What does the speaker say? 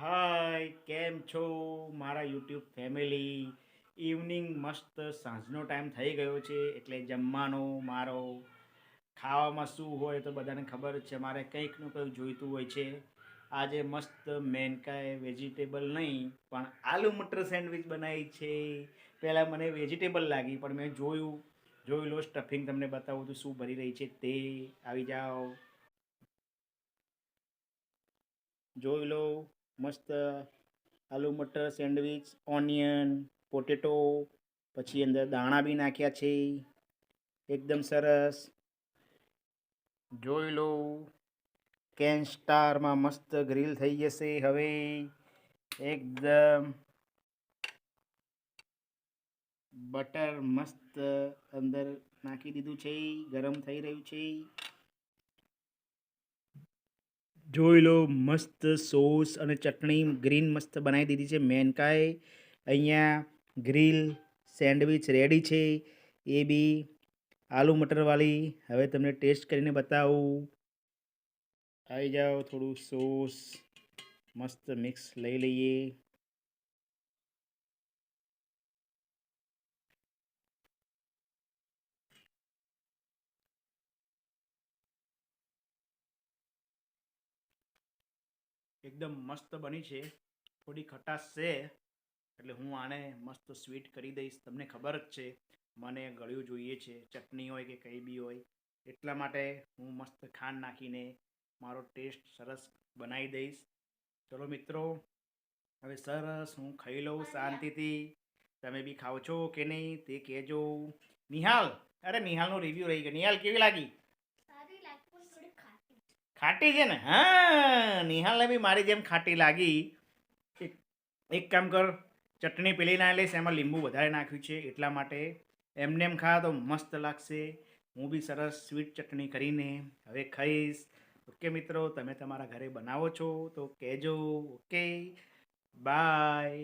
હાય, કેમ છો મારા યુટ્યુબ ફેમિલી? ઇવનિંગ મસ્ત સાંજનો ટાઈમ થઈ ગયો છે એટલે જમવાનો મારો ખાવામાં શું હોય તો બધાને ખબર જ છે, મારે કંઈકનું કંઈક જોઈતું હોય છે. આજે મસ્ત મેનકાય વેજીટેબલ નહીં પણ આલુ મટર સેન્ડવિચ બનાવી છે. પહેલાં મને વેજીટેબલ લાગી પણ મેં જોઈ લો સ્ટફિંગ તમને બતાવું તો શું ભરી રહી છે તે. આવી જાઓ, જોઈ લો. મસ્ત આલુ મટર સેન્ડવિચ, ઓનિયન, પોટેટો, પછી અંદર દાણા બી નાખ્યા છે. એકદમ સરસ. જોઈ લો. કેન સ્ટારમાં મસ્ત ગ્રીલ થઈ જશે હવે. એકદમ બટર મસ્ત અંદર નાખી દીધું છે, ગરમ થઈ રહ્યું છે. જોઈ લો, મસ્ત સોસ અને ચટણી ગ્રીન મસ્ત બનાવી દીધી છે. મેનકાય અહીંયા ગ્રીલ સેન્ડવિચ રેડી છે, એ બી આલુ મટરવાળી. હવે તમને ટેસ્ટ કરીને બતાવું. આવી જાઓ, થોડું સોસ મસ્ત મિક્સ લઈ લઈએ. એકદમ મસ્ત બની છે. થોડી ખટાશ છે એટલે હું આને મસ્ત સ્વીટ કરી દઈશ. તમને ખબર જ છે મને ગળ્યું જોઈએ છે, ચટણી હોય કે કંઈ બી હોય, એટલા માટે હું મસ્ત ખાંડ નાખીને મારો ટેસ્ટ સરસ બનાવી દઈશ. ચલો મિત્રો, હવે સરસ હું ખાઈ લઉં શાંતિથી. તમે બી ખાઓ છો કે નહીં તે કહેજો. નિહાલ, અરે નિહાલનો રિવ્યૂ રહી ગયો. નિહાલ, કેવી લાગી? ખાટી છે ને? હા, નિહાલને બી મારી જેમ ખાટી લાગી. એક એક કામ કર, ચટણી પેલી ના લઈશ, એમાં લીંબુ વધારે નાખ્યું છે એટલા માટે. એમને એમ ખા તો મસ્ત લાગશે. હું બી સરસ સ્વીટ ચટણી કરીને હવે ખાઈશ. ઓકે મિત્રો, તમે તમારા ઘરે બનાવો છો તો કહેજો. Okay, by.